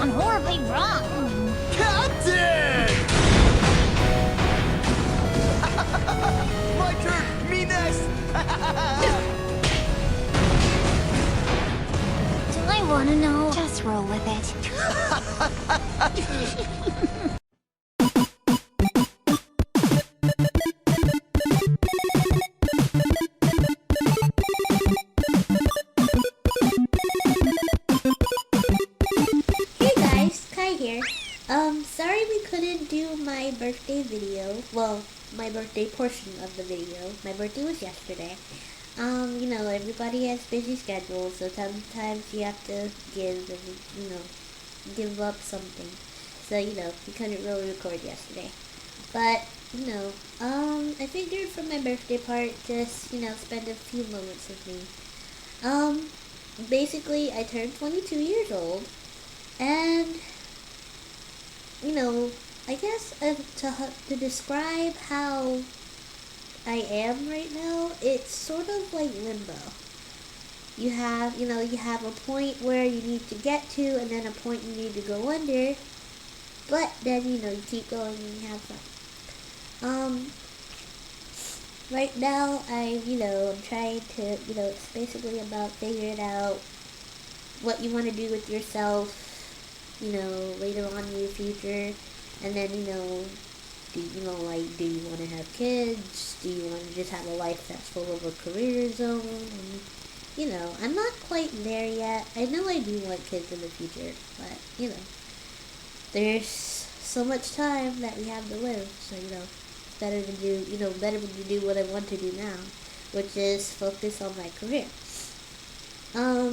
gone horribly wrong. Captain! My turn! Me next! Do I want to know? Just roll with it. Hey guys, Kai here. Sorry we couldn't do my birthday video. Well, my birthday portion of the video. My birthday was yesterday. Everybody has busy schedules, so sometimes you have to give up something. So, we couldn't really record yesterday. But, I figured for my birthday part, just, spend a few moments with me. Basically, I turned 22 years old, and, I guess to describe how I am right now, it's sort of like limbo. You have a point where you need to get to, and then a point you need to go under, but then, you keep going and you have fun. Right now, I'm trying to, it's basically about figuring out what you want to do with yourself, later on in your future, and then, do you want to have kids? Do you want to just have a life that's full of a career zone? And, I'm not quite there yet. I know I do want kids in the future, but, there's so much time that we have to live, so, better to do what I want to do now, which is focus on my career.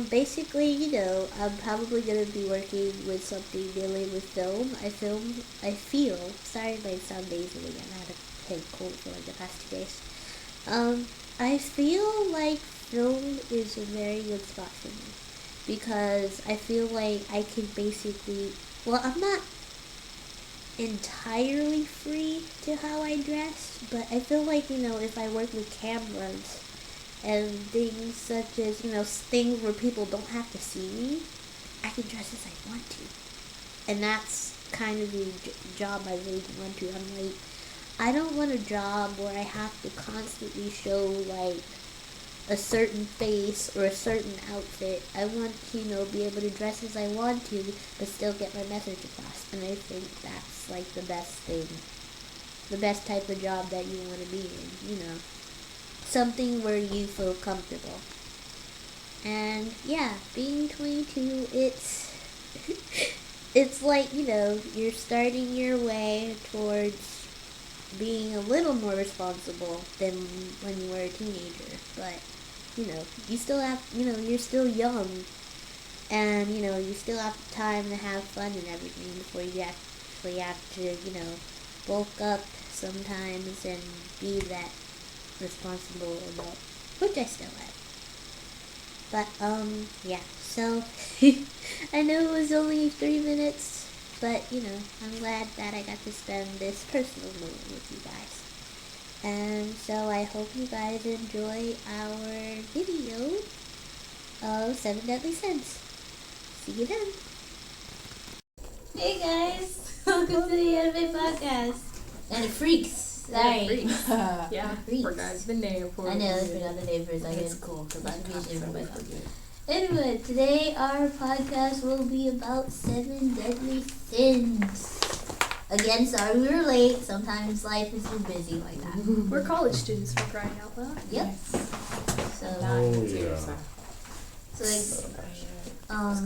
Basically, I'm probably going to be working with something dealing with film. Sorry if I sound nasally, I've had a head cold for like the past 2 days. I feel like film is a very good spot for me, because I feel like I can basically, I'm not entirely free to how I dress, but I feel like, if I work with cameras and things such as, things where people don't have to see me, I can dress as I want to. And that's kind of the job I really want to. I don't want a job where I have to constantly show, like, a certain face or a certain outfit. I want to, be able to dress as I want to, but still get my message across. And I think that's, like, the best thing. The best type of job that you want to be in, something where you feel comfortable. And yeah, being 22, it's like, you're starting your way towards being a little more responsible than when you were a teenager. But, you still have, you're still young, and, you still have time to have fun and everything before you actually have to, bulk up sometimes and be that responsible adult, which I still am. But, yeah, so, I know it was only 3 minutes, but, I'm glad that I got to spend this personal moment with you guys. And so I hope you guys enjoy our video of 7 Deadly Sins. See you then. Hey guys, welcome to the Anime Podcast. AniFreakz. Sorry. Yeah, forgot the name for it. I know, I forgot the name for a second. It's cool because I Anyway, today our podcast will be about 7 Deadly Sins. Again, sorry we were late. Sometimes life is too busy like that. We're college students, for crying out loud. Yep. So,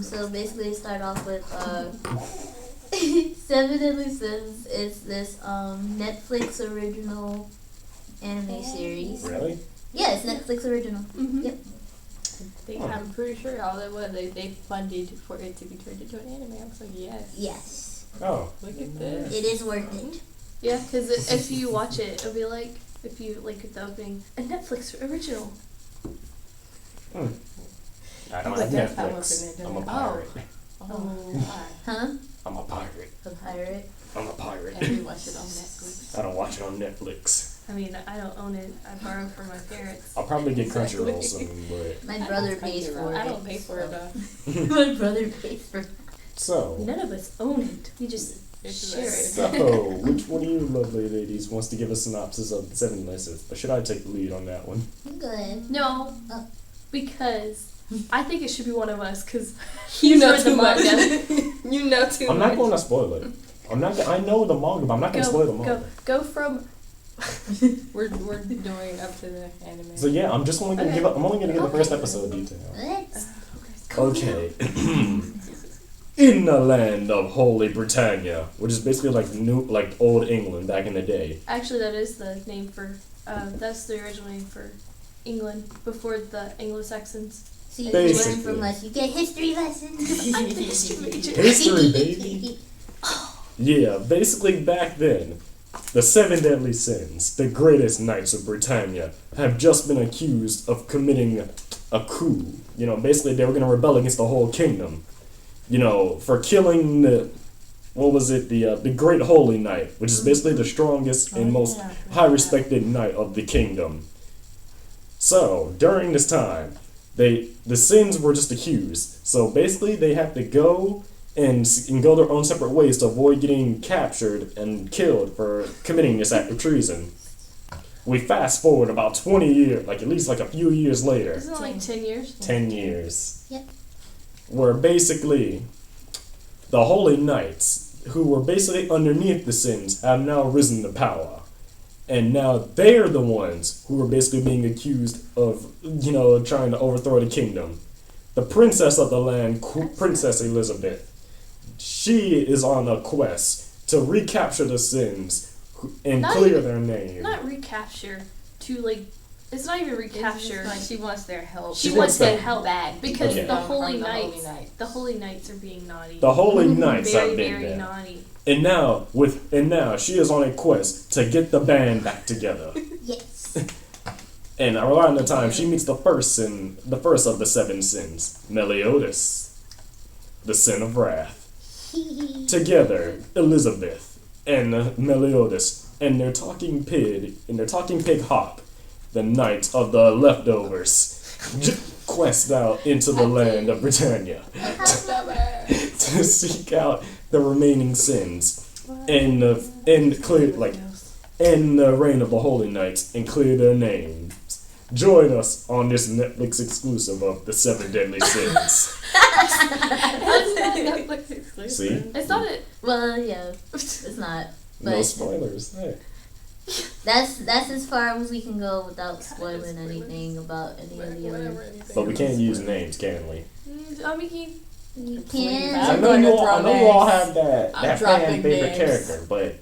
so basically start off with 7 Deadly Sins is this Netflix original anime series. Really? Yeah, it's Netflix original. Mm-hmm. Yep. I'm pretty sure all it was, they funded for it to be turned into an anime. I was like, yes. Yes. Oh. Look at this. It is worth it. Yeah, because if you watch it, it'll be like, if you like the opening, a Netflix original. I don't have Netflix. I'm a pirate. Oh. Huh? I'm a pirate. A pirate? I'm a pirate. And we watch it on Netflix. I don't watch it on Netflix. I mean, I don't own it. I borrow from my parents. I'll probably get Crunchyroll soon, but My brother pays for it. I don't pay for it though. My brother pays for it. So, None of us own it. We just share it. so which one of you lovely ladies wants to give a synopsis of the 7 lessons? Or should I take the lead on that one? Good. No, Oh. because I think it should be one of us because You know read the too much. manga. You know too I'm much. not going to spoil it. I know the manga, but I'm not going to spoil the manga. Go from. We're doing up to the anime. So yeah, I'm just only going to give. I'm only going to give the first episode detail. Let's Okay. In the land of Holy Britannia, which is basically like old England back in the day. Actually, that is the name for. That's the original name for England before the Anglo-Saxons. see you Basically. learn from us. You get history lessons. I'm the history major. History, baby. Yeah, basically back then, the 7 deadly sins, the greatest knights of Britannia, have just been accused of committing a coup. You know, basically they were going to rebel against the whole kingdom. You know, for killing the Great Holy Knight, which is basically the strongest and most high-respected knight of the kingdom. So, during this time, the sins were just accused. So basically they have to go and go their own separate ways to avoid getting captured and killed for committing this act of treason. We fast forward about 20 years, at least a few years later. Isn't it like 10 years? 10 years. Yep. Where basically the Holy Knights, who were basically underneath the sins, have now risen to power. And now they're the ones who are basically being accused of, trying to overthrow the kingdom. The princess of the land, Princess Elizabeth, she is on a quest to recapture the sins and Not clear even- their name. Not recapture. It's not even recapture. Like she wants their help. She She wants wants their them help back because Okay. the Holy From the Holy Knights. Knights. The Holy Knights are being naughty. The Holy Knights very, have been very there. naughty. And now she is on a quest to get the band back together. Yes. And around the time she meets the first of the 7 sins, Meliodas, the sin of wrath. Together, Elizabeth and Meliodas and their talking pig Hop, the knight of the leftovers, quest out into the land of Britannia to seek out the remaining sins and clear end the reign of the Holy Knights and clear their names. Join us on this Netflix exclusive of the 7 Deadly Sins. See? It's not it. Well, yeah, it's not. But No spoilers. Hey. that's as far as we can go without spoiling anything about any of the other. But we can't use names, can we? You I can. know going you to all, I throw know you all names. have that I'm fan dropping favorite names. character, but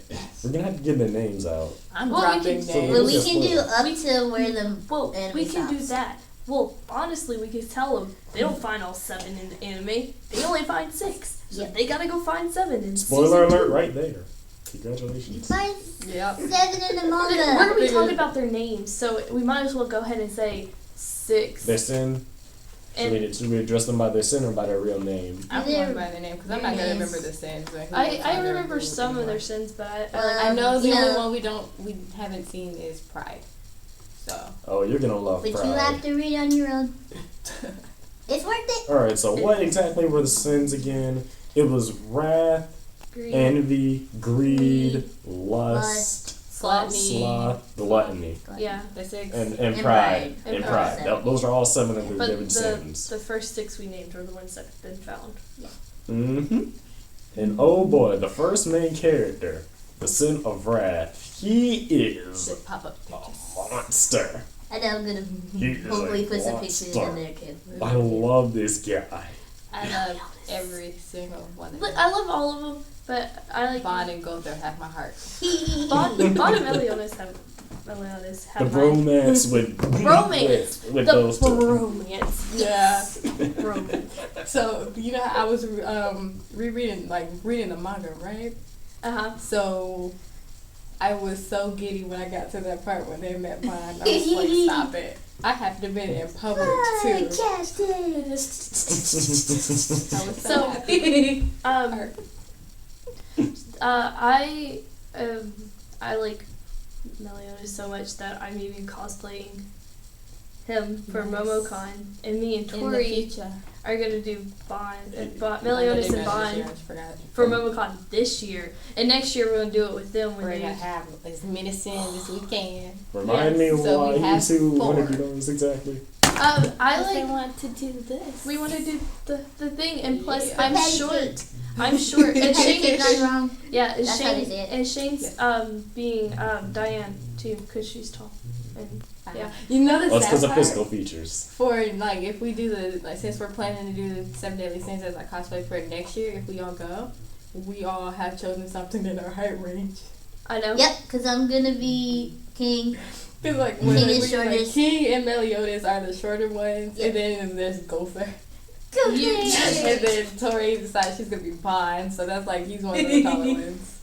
we're gonna have to give the names out. I'm Well, we dropping can- names. But we Just can do spoil. up to where the Well, anime we can do stops. that. Well, honestly, we could tell them they don't find all 7 in the anime. They only find 6. So Yep. they gotta go find 7 in Spoiler season alert 2. right there. Congratulations. Find Yep. 7 in the We're manga. gonna be talking about their names, so we might as well go ahead and say 6. Their sin. And Should we address them by their sin or by their real name? I'm Either- going by the name because I'm not gonna remember the sins. But who knows I how they're remember doing some of anyway. their sins, but I know the you only know- one we haven't seen is Pride. So Oh, you're gonna love But Pride. you have to read on your own. It's worth it. Alright, so what exactly were the sins again? It was wrath, Green. envy, greed, lust, Gluttony. sloth, gluttony, Yeah, The 6. and And pride. pride. And And pride. pride. Those are all 7 of the but different sins. the first 6 we named were the ones that have been found. Mm-hmm. And oh boy, the first main character, the sin of wrath, he is Just pop up a pictures. monster. I know I'm gonna He is hopefully a put some pictures monster. in there, kid. I love this guy. I love every single one of But them. I love all of them, but I like Bond and Gold have my heart. Bond and Meliodas have The mine. bromance with Bromance. with The those two. bromance. Yeah. Bromance. So you know how I was reading the manga, right? So I was so giddy when I got to that part when they met Bond. I was like, stop it. I have to be in public too. Cast it. I was so So, happy. I like Meliodas so much that I'm even cosplaying him for Nice. MomoCon, and me and In the Tori future. are gonna do Bond, I know Meliodas they and met this year, Bond I just forgot. for MomoCon this year, and next year we're gonna do it with them when We're they. gonna have as many sins as we can. Remind me So why we you have two want to 4. do those exactly. I want to do this. we want to do the thing, and plus Yeah. I'm Patty short. cake. I'm short, and Patty cake Shane. gone wrong. Yeah, and That's how they Shane say it. and Shane's being Diane too, because she's tall. And yeah. You know the Well, it's because sad of part? physical features. For like, if we do the since we're planning to do the 7 Deadly Sins as like cosplay for next year, if we all go, we all have chosen something in our height range. I know. Yep, because I'm gonna be king. Cause like King when is we like shortest. King and Meliodas are the shorter ones, Yep. and then there's Gopher, Go You- king! and then Tori decides she's gonna be Bond, so that's like he's one of the taller ones.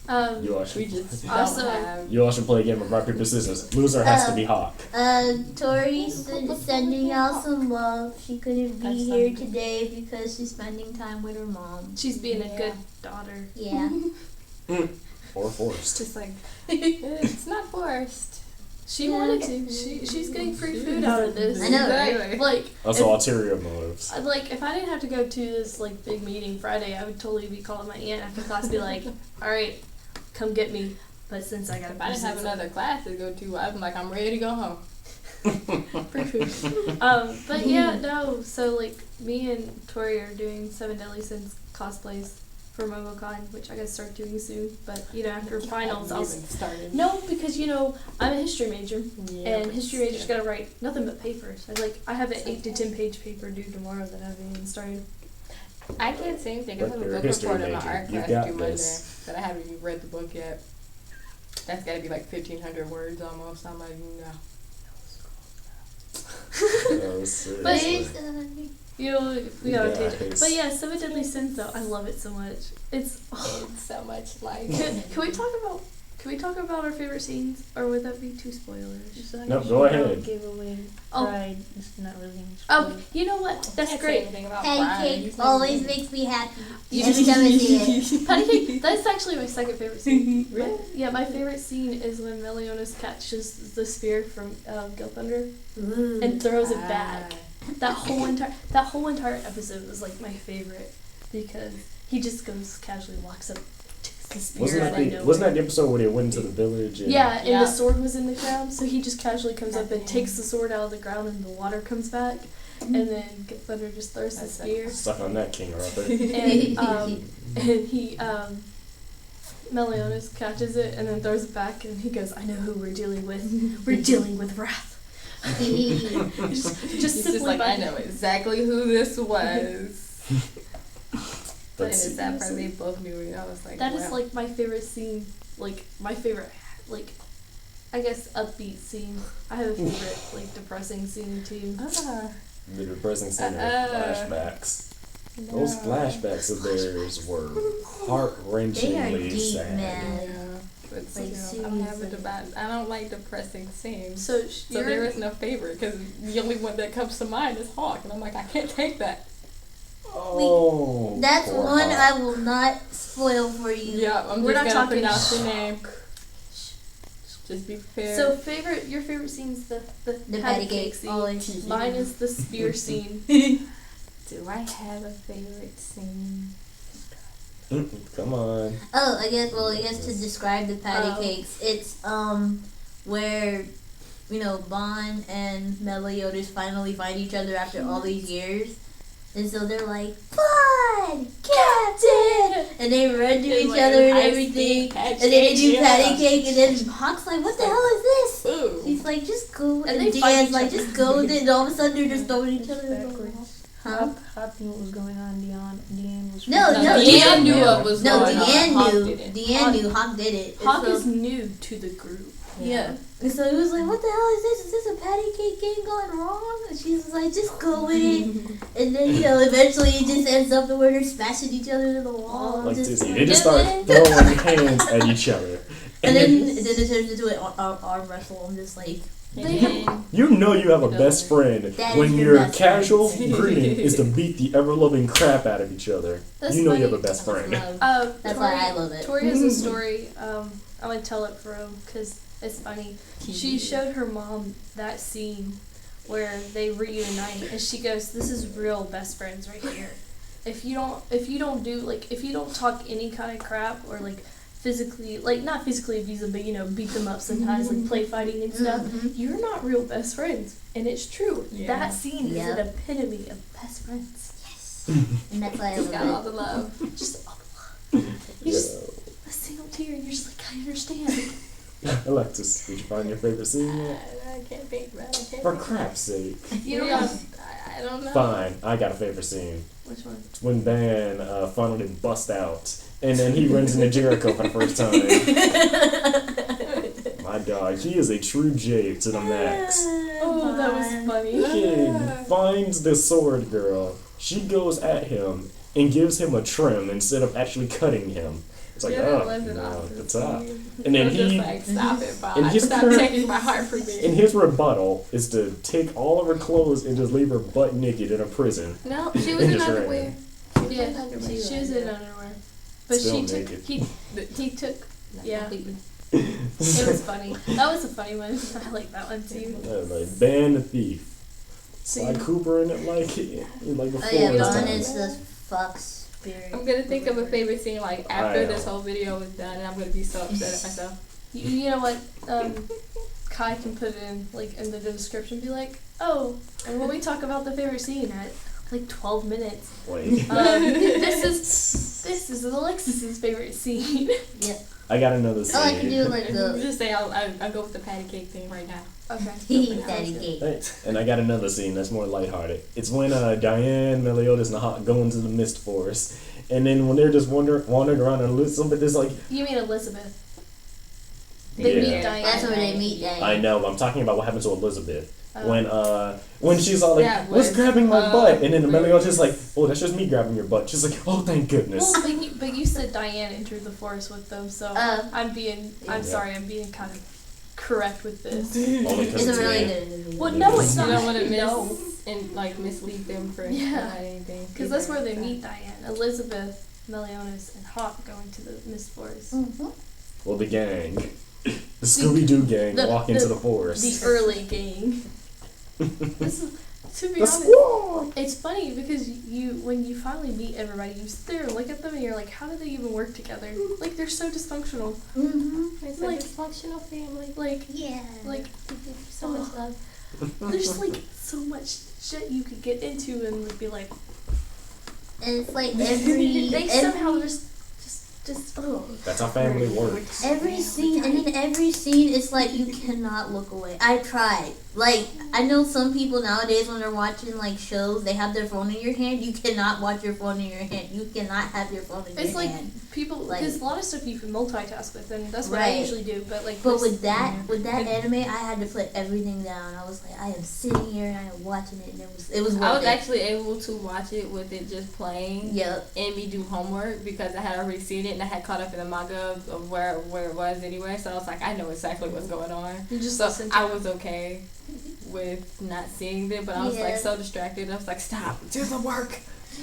You all We should. just Also- don't have. You all should play a game of rock paper scissors. Loser has to be Hawk. Tori's sending out some love. She couldn't be That's here something. today because she's spending time with her mom. She's being a Yeah. good daughter. Yeah. Or forced. Just like it's not forced. She Yeah. wanted to. She's getting free food out of this. I know, right? Exactly. Like, Also ulterior motives. if I didn't have to go to this like big meeting Friday, I would totally be calling my aunt after class, be like, "All right, come get me." But since I got If I didn't have another class to go to, I'm like I'm ready to go home. free food. But yeah, no. So like, me and Tori are doing 7 Deadly Sins cosplays for MomoCon, which I gotta start doing soon. But after finals, I'll. Even started. No, because I'm a history major. Yeah, And but history major's still. gotta write nothing but papers. I have an 8 to 10 page paper due tomorrow that I haven't even started. I can't say anything. I But have a you're a book history report in my major. art You class got due Monday, this. but I haven't even read the book yet. That's gotta be like 1,500 words almost. I'm like, no. Oh, seriously. But- Please, We got a Yeah, tangent. it's- But yeah, 7 Deadly Sins though, I love it so much. It's It's so much like. can we talk about our favorite scenes, or would that be too spoilers? No, go ahead. Give away Oh. pride. It's not really. Oh, you know what? That's Can't say great. anything about Patty Brian. cake He's not always even- makes me happy. You Every time I see it. Patty cake. That's actually my second favorite scene. Really? Yeah, my favorite scene is when Meliodas catches the spear from Gil Thunder and throws it back. That whole entire episode was like my favorite because he just goes casually walks up, takes the spear Wasn't out that of the nowhere. wasn't that the episode where they went into the village? And Yeah, and Yeah. the sword was in the ground, so he just casually comes up and takes the sword out of the ground, and the water comes back, and then Gil Thunder just throws the That's spear, Stuck on that King Arthur. and he Meliodas catches it and then throws it back, and he goes, "I know who we're dealing with. We're dealing with wrath." just He's simply just like, by I know exactly who this was. But And it's that part they both knew it. I was like, that wow. is like my favorite scene, like my favorite, like I guess upbeat scene. I have a favorite like depressing scene too. The depressing scene of flashbacks. No. Those flashbacks of theirs were They are heart-wrenchingly deep, sad. man. Yeah, but Like, still, I'm having seriously. I don't like depressing scenes. So So there is no favorite because the only one that comes to mind is Hawk, and I'm like, I can't take that. Oh, That's poor one Hawk. I will not spoil for you. Yeah, I'm We're just not gonna talking- pronounce the name. Just be prepared. So your favorite scene's the patty cake scene. always. Mine is the spear scene. do I have a favorite scene? Come on. Oh, I guess to describe the patty Oh. cakes, it's where Bond and Meliodas finally find each other after all these years. And so they're like, Bond! Captain! And they run to each other and everything. And then they do patty cake, and then Hawk's like, what the hell is this? Ooh. He's like, just go. And And they fight Dan's each like, other. just go with it. And all of a sudden they're just throwing each other in the wall. Backwards. Huh? Hawk knew what was going on. Deanne was. No, Deanne knew what was No, going on. Deanne Hawk knew. didn't. Deanne knew. Hawk did it. And Hawk so- is new to the group. Yeah. And so he was like, what the hell is this? Is this a patty cake game going wrong? And she was like, just go with it. And then, eventually it just ends up where they're smashing each other to the wall. Like Just Disney. like, They just start throwing hands at each other. and then it turns into an arm wrestle. I'm just like, You know you have a best friend That when is your your best casual friend. greeting is to beat the ever-loving crap out of each other. That's you know you funny. have a best friend. that's why I love it. Tori has a story. I'm gonna tell it for him because it's funny. She showed her mom that scene where they reunite, and she goes, "This is real best friends right here. If you don't do like, if you don't talk any kind of crap or like physically, like not physically abuse them, but you know, beat them up sometimes, like play fighting and stuff, you're not real best friends." And it's true. Yeah. That scene is an epitome of best friends. And that's why I Just got all love the love. Just all the love. You just a single tear, and you're just like, I understand. Alexis, did you find your favorite scene yet? I can't think about it. I can't For think. crap's sake. You don't Yeah, have I don't know. Fine, I got a favorite scene. which one? It's when Van finally busts out, and then he runs into Jericho for the first time. My dog, he is a true J to the max. Oh, that was funny. Kid finds the sword girl. She goes at him and gives him a trim instead of actually cutting him. It's like, Yeah, oh, that wasn't no, awesome. it's up. It And then was just he, like, stop it, Bob. and his Stop current- taking my heart from me. and his rebuttal is to take all of her clothes and just leave her butt naked in a prison. No, she was And in just ran. underwear. Yeah, she was in underwear. But Still she took, naked. he took, yeah. Completely. It was funny. That was a funny one. I like that one too. Like Van the Thief. See? Sly Cooper in it like before. Oh yeah, his Bond time. is the fox spirit. I'm gonna think of a favorite scene like after I this know. whole video is done, and I'm gonna be so upset at myself. You know what? Kai can put it in like in the description. Be like, oh, and when we talk about the favorite scene at like 12 minutes, Wait. this is Alexis's favorite scene. Yep. I got another scene. Oh, I can do like the Just say I'll go with the patty cake thing right now. Okay. daddy gate. Thanks. And I got another scene that's more lighthearted. It's when Diane, Meliodas, and Hawk go into the Mist Forest, and then when they're just wandering around and somebody's like, You mean Elizabeth? Yeah. They meet Diane. That's where they meet Daddy. I know, but I'm talking about what happened to Elizabeth. Oh. When she's all like, That what's was grabbing my butt? And then the Meliodas is like, oh, that's just me grabbing your butt. She's like, oh, thank goodness. Well, but you said Diane entered the forest with them, so I'm being Yeah. sorry, I'm being kind of correct with this. Only 'cause It's a really Diane. good movie. Well, no, it's You not. don't want to miss No. and like mislead them for Yeah. anything. Because that's where they meet Diane, Elizabeth, Meliodas, and Hawk going to the Mist Forest. Well, the gang, the Scooby-Doo gang, walk into the forest. The early gang. This is, to be The honest, squad! it's funny because when you finally meet everybody, you sit there and look at them and you're like, how do they even work together? Like, they're so dysfunctional. It's like- a dysfunctional family. Like, Yeah. like So much love. there's like so much shit you could get into and like, be like, And it's like every somehow just oh. That's how family works. every scene, and in every scene, it's like you cannot look away. I tried. Like, I know some people nowadays when they're watching like shows, they have their phone in your hand. You cannot watch your phone in your hand. You cannot have your phone in It's your like hand. people, Like- because a lot of stuff you can multitask with, and that's what I Right. usually do. But like, But this- with that anime, I had to put everything down. I was like, I am sitting here and I am watching it, and it was worth I was it. actually able to watch it with it just playing Yep. and me do homework because I had already seen it and I had caught up in the manga of where it was anyway. So I was like, I know exactly what's going on. you just So listen to I it. was okay with not seeing it, but I was like Yeah. so distracted. I was like, stop, do the work,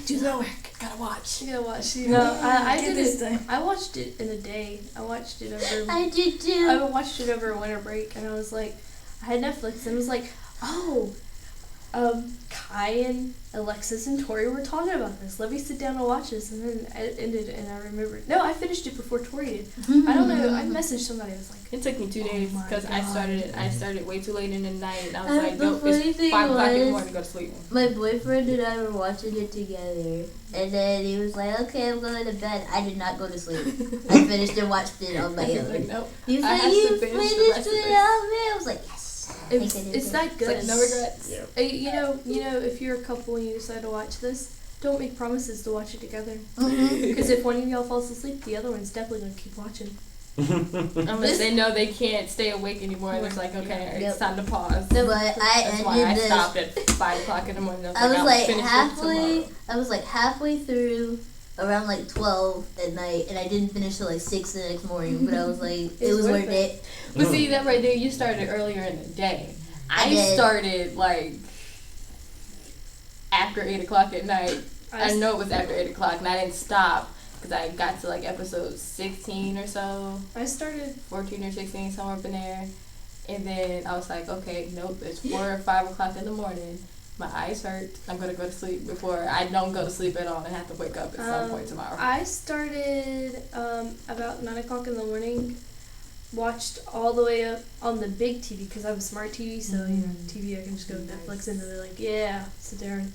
do the work, gotta watch. You gotta watch. You know, I Get did this it. done. I watched it in a day. I watched it over. I did too. I watched it over a winter break, and I was like, I had Netflix, and I was like, oh, Kai and Alexis and Tori were talking about this. Let me sit down and watch this, and then it ended, and I remembered. No, I finished it before Tori did. I don't know. I messaged somebody. I was like, It took me 2 days my because I God. started way too late in the night, and I was And like, the nope, funny it's thing 5 o'clock in the was- morning to go to sleep. My boyfriend and I were watching it together, and then he was like, "Okay, I'm going to bed." I did not go to sleep. I finished and watched it on my I was like, own. nope. He was I like, have to "You finish the finished rest of it this." without me?" I was like, "Yes." it's that It's good. like no regrets. Yeah. You know, if you're a couple and you decide to watch this, don't make promises to watch it together. Mhm. Because if one of y'all falls asleep, the other one's definitely gonna keep watching. Unless they know they can't stay awake anymore, and it's like, okay, Yep. it's time to pause. But I That's why I ended this. stopped at 5 o'clock in the morning. I was I'll like finish it halfway. tomorrow. I was like halfway through, around like 12 at night, and I didn't finish till like 6 the next morning. But I was like, it It's was worth worth it. But see, that right there, you started earlier in the day. I I did. started like after 8 o'clock at night. I s- know it was after 8 o'clock, and I didn't stop because I got to like episode 16 or so, I started. 14 or 16, somewhere up in there. And then I was like, okay, nope, it's 4 or 5 o'clock in the morning. My eyes hurt. I'm gonna go to sleep before I don't go to sleep at all and have to wake up at some point tomorrow. I started about 9 o'clock in the morning. Watched all the way up on the big TV because I have a smart TV, so you know, TV I can just go to Netflix and they're like, yeah, sit there and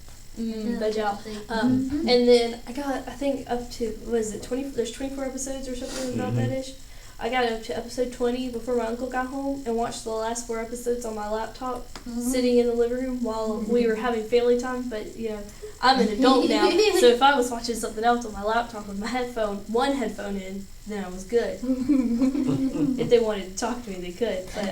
veg out. And then I think up to, was it 20? There's 24 episodes or something about that ish. I got up to episode 20 before my uncle got home and watched the last 4 episodes on my laptop, sitting in the living room while we were having family time. But you know, I'm an adult now, so if I was watching something else on my laptop with my one headphone in, then I was good. If they wanted to talk to me, they could. But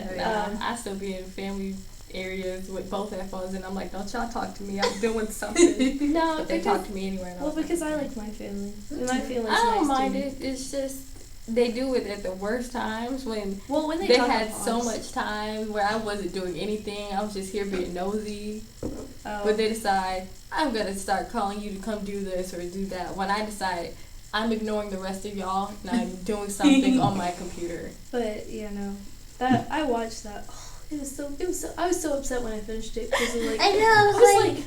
I still be in family areas with both headphones, and I'm like, don't y'all talk to me. I'm doing something. No, but they talk to me anyway. Well, because I like my family. And my family's I don't nice mind too. it. It's just they do it at the worst times when they they talk had about so us. much time where I wasn't doing anything. I was just here being nosy. Oh. But they decide, I'm going to start calling you to come do this or do that. When I decide, I'm ignoring the rest of y'all and I'm doing something on my computer. But yeah, no, that I watched that. Oh, it was so. I was so upset when I finished it because like I know. I was like,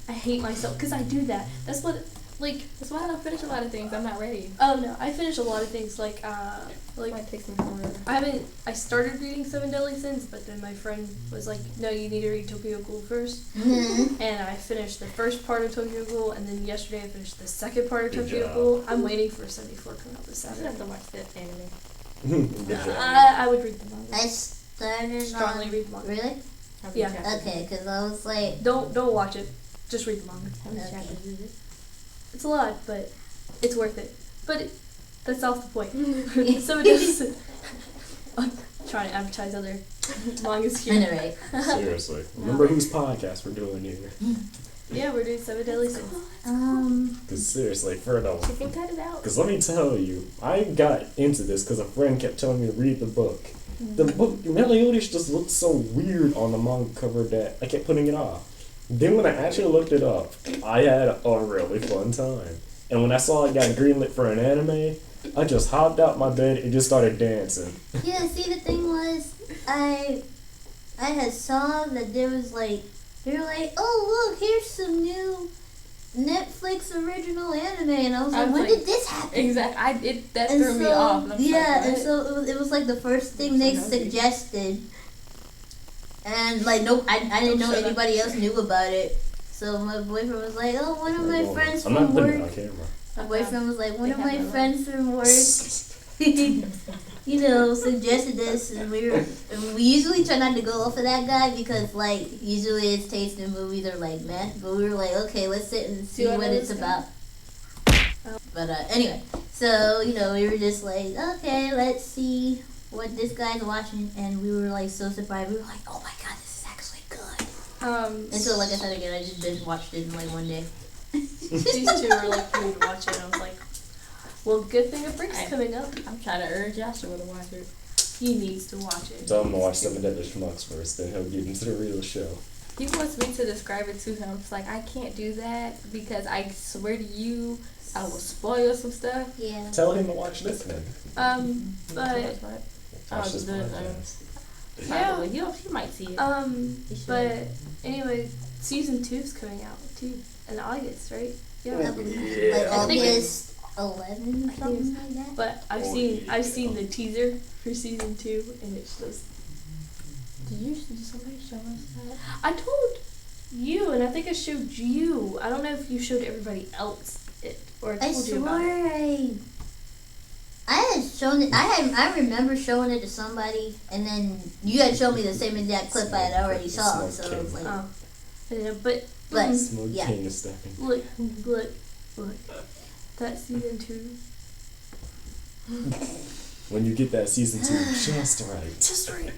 I hate myself because I do that. That's what like. That's why I don't finish a lot of things. I'm not ready. Oh no, I finished a lot of things like It might take me forever. I started reading Seven Deadly Sins, but then my friend was like, no, you need to read Tokyo Ghoul first. And I finished the first part of Tokyo Ghoul, and then yesterday I finished the second part of Good Tokyo job. Ghoul. I'm waiting for 74 coming out this I Saturday. have to watch that anime. Good job. I would read the manga. I started Strongly on. read the manga. Really? How many Yeah. chapters? Okay, because I was like, Don't watch it. Just read the manga. How many Okay. chapters is it? It's a lot, but it's worth it. But that's off the point. So it doesn't. I'm trying to advertise other mangas here. anyway. Seriously. Remember whose podcast we're doing here? Yeah, we're doing Seven Deadly Sins. Because seriously, for no. You can cut it out. Because let me tell you, I got into this because a friend kept telling me to read the book. The book, Meliodas just looked so weird on the manga cover that I kept putting it off. Then when I actually looked it up, I had a really fun time. And when I saw it got greenlit for an anime, I just hopped out my bed and just started dancing. Yeah, see, the thing was, I had saw that there was like, they were like, oh look, here's some new Netflix original anime, and I was like, when did this happen? Exactly. That And threw me so, off. And I was yeah, like, and what? so it was like the first thing they suggested, and like I didn't know anybody else knew about it. So my boyfriend was like, oh, one of my friends I'm from not putting it work. on camera. My boyfriend was like, one of They my have a friends from work, you know, suggested this, and we usually try not to go off of that guy because like usually his taste in movies are like meh, but we were like, okay, let's sit and see Do I what know it's this about. But anyway, so you know, we were just like, okay, let's see what this guy's watching, and we were like so surprised. We were like, oh my god, this is actually good. And so, like I said again, I just binge watched it in like one day. These two were like for me to watch it, and I was like, well, good thing a break's coming up. I'm trying to urge Joshua to watch it. He needs to watch it. Tell him to watch Seven Deadly Schmucks first, then he'll get into the real show. He wants me to describe it to him. It's like, I can't do that because I swear to you, I will spoil some stuff. Yeah. Tell him to watch this then. But Watch this the- podcast. Probably. You might see it. but anyway, season 2's coming out too in August, right? I Yeah. believe like I think August 11 or something like that. But I've seen the teaser for season 2, and it's just. Did somebody show us that? I told you, and I think I showed you. I don't know if you showed everybody else it, or I I told you about it. swear I had shown it. I remember showing it to somebody, and then you had shown me the same exact clip I had already saw. So it was like, Oh, I don't know, but Smoke yeah. King is stepping. look, that season 2. When you get that season 2 just right. Just right.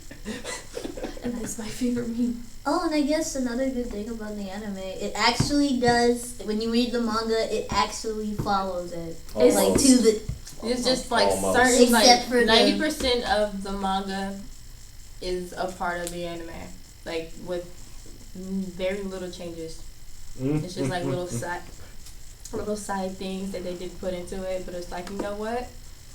And that's my favorite meme. Oh, and I guess another good thing about the anime, it actually does. When you read the manga, it actually follows it. It's Like Almost. to the. It's just like Almost. certain, like Except for the- 90% of the manga is a part of the anime, like with very little changes. It's just like little side things that they did put into it. But it's like, you know what?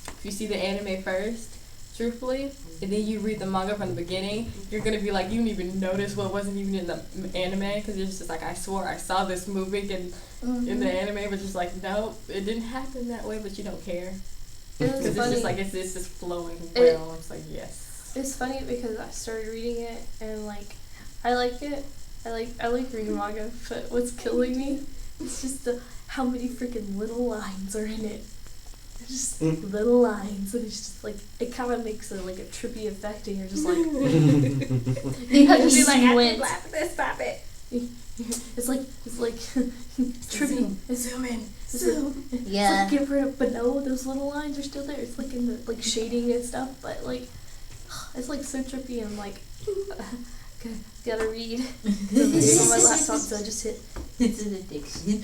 If you see the anime first, truthfully, and then you read the manga from the beginning, you're gonna be like, you didn't even notice what wasn't even in the anime, because it's just like, I swore I saw this moving in the anime, but just like, nope, it didn't happen that way, but you don't care. Because it's just like, it's just flowing well. It's like, yes. It's funny because I started reading it and like, I like it. I like reading manga, but what's killing me is just how many freaking little lines are in it. Just little lines, and it's just like it kind of makes it like a trippy effect, and you're just like, you have to be like, I can't laugh at this, stop it. It's like trippy. Zoom in. Zoom. Yeah. It's like get rid of, but no, those little lines are still there. It's like in the like shading and stuff, but like it's like so trippy and like gotta read. I'm reading on my laptop, so I just hit. It's an addiction.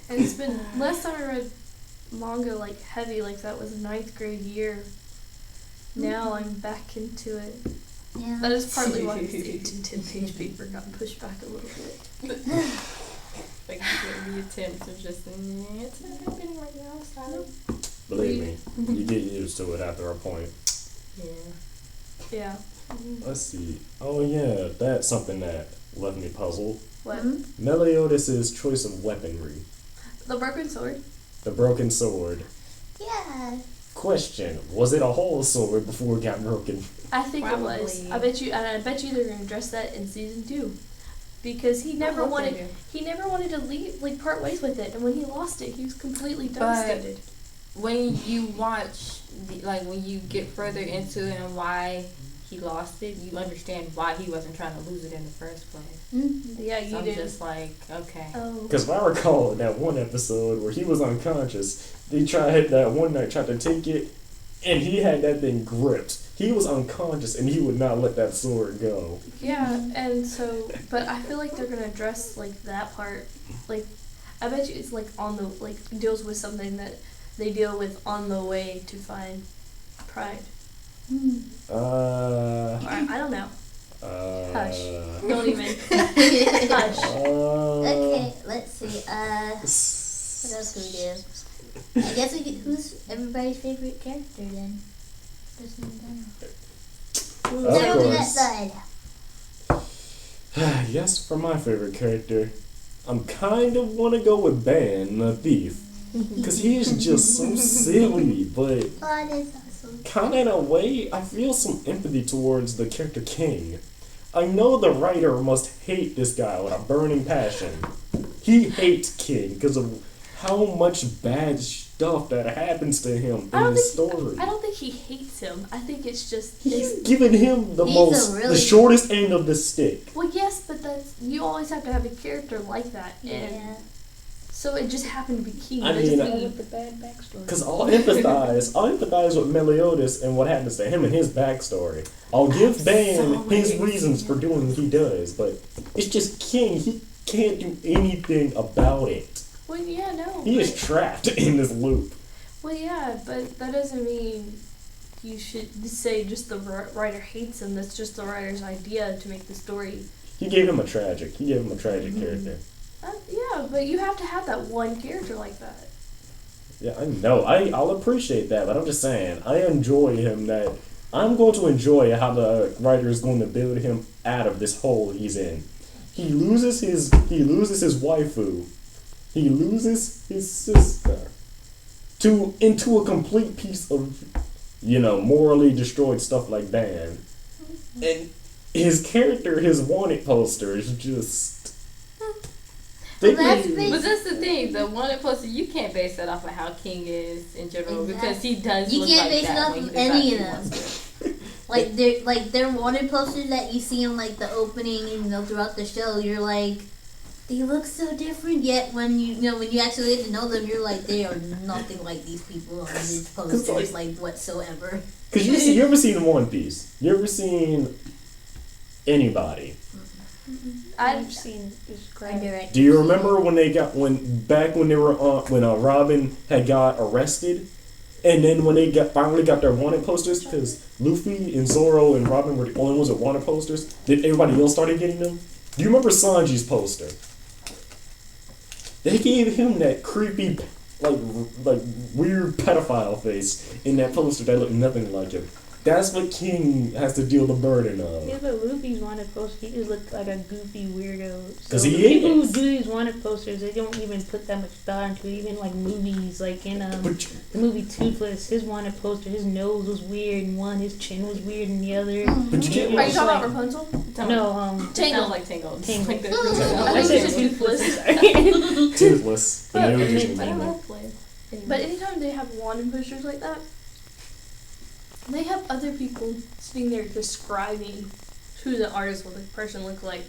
And it's been last time I read manga like heavy like that was 9th grade year. Now I'm back into it. Yeah. That is partly why the 10-page paper got pushed back a little bit. Like the attempts are just, it's not happening right now, sorry. Believe me, you get used to it after a point. Yeah. Yeah. Let's see. Oh yeah, that's something that left me puzzled. What? Meliodas' choice of weaponry. The broken sword. The broken sword. Yeah. Question: was it a whole sword before it got broken? I think Probably. it was. I bet you they're gonna address that in season 2. Because he never wanted to leave like part ways with it, and when he lost it, he was completely devastated. When you watch, when you get further into it and why he lost it, you understand why he wasn't trying to lose it in the first place. Yeah, you So I'm do. just like, okay. Oh. Because if I recall in that one episode where he was unconscious, they tried to take it, and he had that thing gripped. He was unconscious, and he would not let that sword go. Yeah, and so, but I feel like they're gonna address like that part. Like, I bet you it's like on the deals with something that they deal with on the way to find pride. I don't know. Hush. Don't even. Hush. Okay, let's see. What else can we do? I guess we could. Who's everybody's favorite character then? Just name down. Of Now to that course. side. Yes, for my favorite character, I'm kind of want to go with Ban, the thief. Because he is just so silly, but Oh, that's awesome. kind of in a way, I feel some empathy towards the character King. I know the writer must hate this guy with a burning passion. He hates King because of how much bad stuff that happens to him in the story. I don't think he hates him. I think it's just. He's giving him the shortest end of the stick. Well, yes, but you always have to have a character like that, and Yeah. so it just happened to be King. I That mean, doesn't mean- With the bad backstory. Because I'll empathize with Meliodas and what happens to him and his backstory. I'll give Ban his reasons for doing what he does, but it's just King. He can't do anything about it. Well, yeah, no. He is trapped in this loop. Well, yeah, but that doesn't mean you should say just the writer hates him. That's just the writer's idea to make the story. He gave him a tragic character. Yeah, but you have to have that one character like that. Yeah, I know. I'll appreciate that, but I'm just saying, I enjoy him. That I'm going to enjoy how the writer is going to build him out of this hole he's in. He loses his waifu. He loses his sister into a complete piece of, morally destroyed stuff like Ban. And his character, his wanted poster is just. But that's the thing, the wanted poster, you can't base that off of how King is in general, because he does You look can't like base it that off when of he any of decides them. he wants They're wanted posters that you see in like the opening and throughout the show. You're like, they look so different. Yet when when you actually get to know them, you're like, they are nothing like these people on these posters, like whatsoever. Because you ever seen One Piece? You ever seen anybody? I've seen is great. Do you remember when they when Robin had got arrested, and then when they finally got their wanted posters, because Luffy and Zoro and Robin were the only ones with wanted posters, then everybody else started getting them? Do you remember Sanji's poster? They gave him that creepy like weird pedophile face in that poster that looked nothing like him. That's what King has to deal the burden of. Yeah, but Luffy's wanted poster, he just looked like a goofy weirdo. So 'Cause he people who is. do these wanted posters, they don't even put that much thought into it. Even like movies, like in But the movie Toothless, his wanted poster, his nose was weird in one, his chin was weird in the other. But you It can't. Are you was talking like- about Rapunzel? No, It Tangled. sounds like Tangled. Tangled. Like the I think it's Toothless. Toothless. The new But- Disney I don't movie. know. But anytime they have wanted posters like that, they have other people sitting there describing who the artist or the person look like.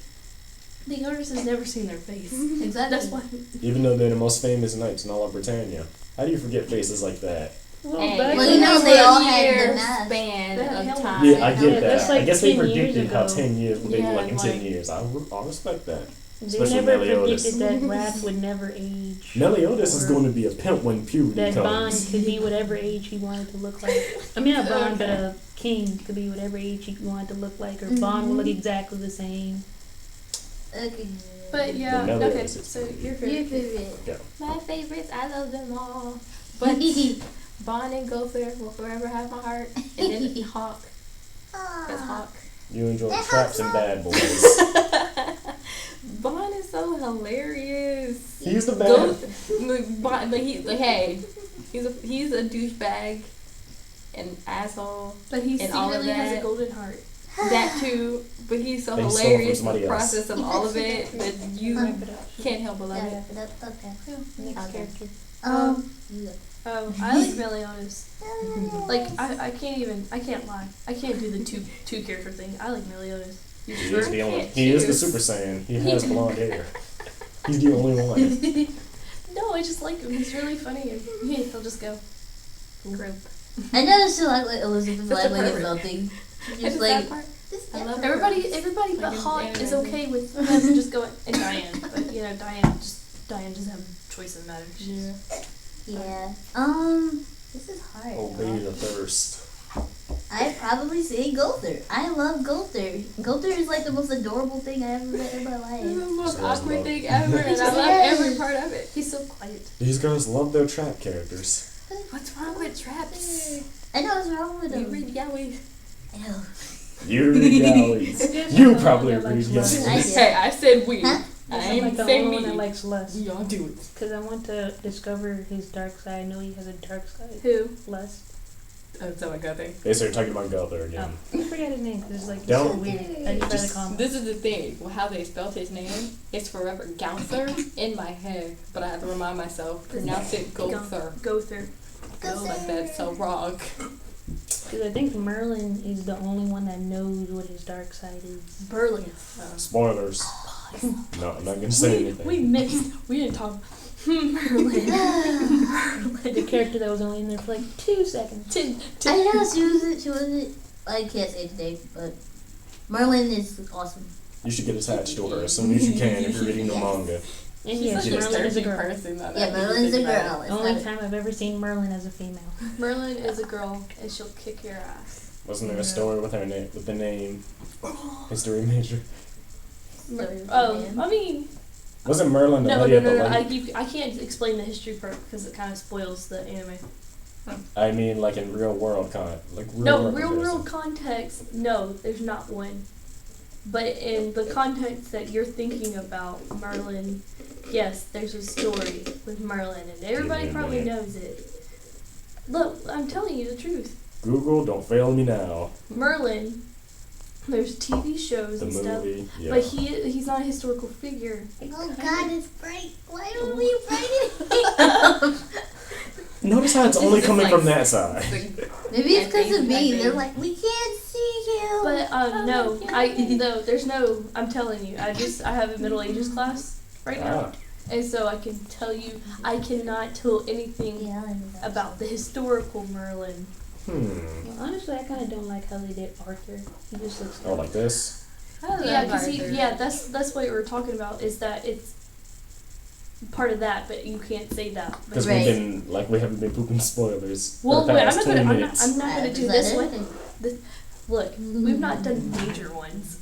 The artist has never seen their face. Exactly. That's why. Even though they're the most famous knights in all of Britannia. How do you forget faces like that? well, Hey, back Well, in you know the they all day- had the year mask. span They had of helmets. time. Yeah, I Yeah, get that's that. like I guess they 10 years predicted how ago. 10 years would be Yeah, like in 10 like- years. I'll respect that. They Especially never Meliodas. predicted that Raph would never age. Meliodas is Or going to be a pimp when puberty that Bond comes. could be whatever age he wanted to look like. I mean, not Bond, but King could be whatever age he wanted to look like, or Bond will look exactly the same. Okay. But yeah, But okay. Meliodas is- So your Your favorite. favorite. My favorites, I love them all. But Bond and Gopher will forever have my heart. And then Hawk. Because Hawk. You enjoy traps and bad boys. Bond is so hilarious. He's the bad. Bond, but hey, he's a douchebag, an asshole, But he And all of secretly has a that. golden heart. that too. But he's so They stole it from hilarious in somebody the else. process of all of it that you Wrap it up. can't help but love it. Okay. Next Okay. character. Oh, I like Meliodas. Like I can't lie. I can't do the two character thing. I like Meliodas. He is the only. can't He is the choose. Super Saiyan. He has blonde hair. He's the only one. No, I just like him. He's really funny and he'll just go. Group. I noticed you like Elizabeth That's a Langley is pervert. melting. It's Just that like part. this I love Everybody Like but in Hawk anime. is okay with him just going, and Diane. But you know, Diane doesn't have a choice in the matter. Yeah. This is hard. Obey the thirst. I'd probably say Gulther. I love Gulther. Gulther is like the most adorable thing I ever met in my It's life. the most Just love awkward love. thing ever, and I love Yes. every part of it. He's so quiet. These girls love their trap characters. What's wrong with traps? I know what's wrong with You him. read yaoi. Ew. You read galleys. You probably read I galleys. did. Hey, I said we. Huh? I I'm ain't like the say only one that me. likes Lust. Y'all do it. Because I want to discover his dark side. I know he has a dark side. Who? Lust. That's how I got there. They started talking about Gulther Oh, again. I forgot his name because it's like he's so Don't- weird. I just read the comment. This is the thing. How they spelled his name is forever Gouther in my head, but I have to remind myself pronounce it Gother. Go through. Like that's so wrong. Because I think Merlin is the only one that knows what his dark side is. Berlin. Spoilers. No, I'm not gonna say anything. We mixed. We didn't talk. Merlin. The character that was only in there for like 2 seconds. I know she wasn't. I can't say today, but Merlin is awesome. You should get attached to her as soon as you can if you're reading the manga. And She's yes, such a Merlin is a disturbing girl. person. Though, Yeah, Merlin's a girl. It's Only not a- time I've ever seen Merlin as a female. Merlin is a girl, and she'll kick your ass. Wasn't there a story with her name, with the name History Major? Oh, I mean, Wasn't Merlin the no. lady at the lake? I can't explain the history part because it kind of spoils the anime. I mean, like in real world like real No, world real comparison. world context. No, there's not one. But in the context that you're thinking about, Merlin, yes, there's a story with Merlin, and everybody Give me a probably minute. knows it. Look, I'm telling you the truth. Google, don't fail me now. Merlin, there's TV shows The and stuff, movie, yeah. but he's not a historical figure. Oh God, it's bright. Why are we writing? Notice how it's only just coming like- from that side. Maybe it's because of I me. think- They're like, we can't see you. But there's no. I'm telling you, I have a Middle Ages class right now, Ah, and so I can tell you, I cannot tell anything Yeah, I know that. about the historical Merlin. Well, honestly, I kind of don't like how they did Arthur. He just looks oh, like this? Yeah, because that's what we were talking about. Is that it's part of that, but you can't say that. Because Right. we haven't been pooping spoilers Well, for the wait, I'm past not 20 gonna, minutes. I'm not gonna Is do that this it? one. Look, we've not done major ones.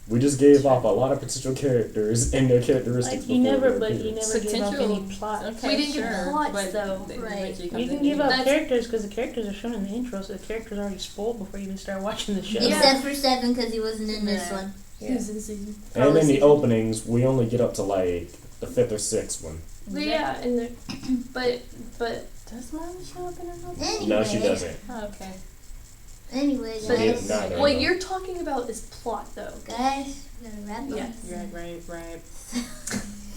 We just gave off a lot of potential characters and their characteristics. Like, you before never, their but you appearance. never gave off Potential. any plot. Okay, We didn't give sure, plots, but though. then Right. eventually You comes can in give out here. characters because the characters are shown in the intro, so the characters are already spoiled before you even start watching the show. Yeah. Except for Seven, because he wasn't in this Yeah. one. He's in season. And probably in the season- openings, we only get up to like the 5th or 6th one. But yeah, and the, but Does Mommy show up in her movie? Anyway. No, she doesn't. Oh, okay. Anyway, But Yeah, guys. neither. what you're talking about is plot, though. Guys, we gotta wrap up. Yes. Right.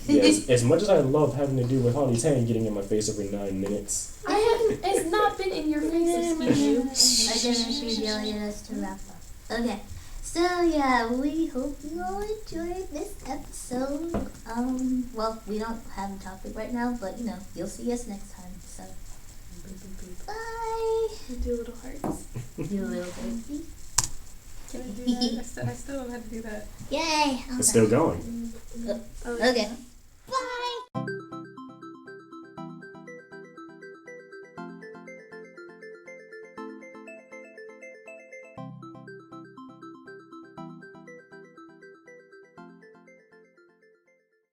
Yes, as much as I love having to do with Holly Tang getting in my face every 9 minutes. I haven't. It's not been in your face, excuse you. I demonstrated yelling at us to wrap up. Okay. So yeah, we hope you all enjoyed this episode. Well, we don't have a topic right now, but you know, you'll see us next time. So bye. Do little hearts. You little baby. Can I do that? I still don't have to do that. Yay. It's still going. Okay.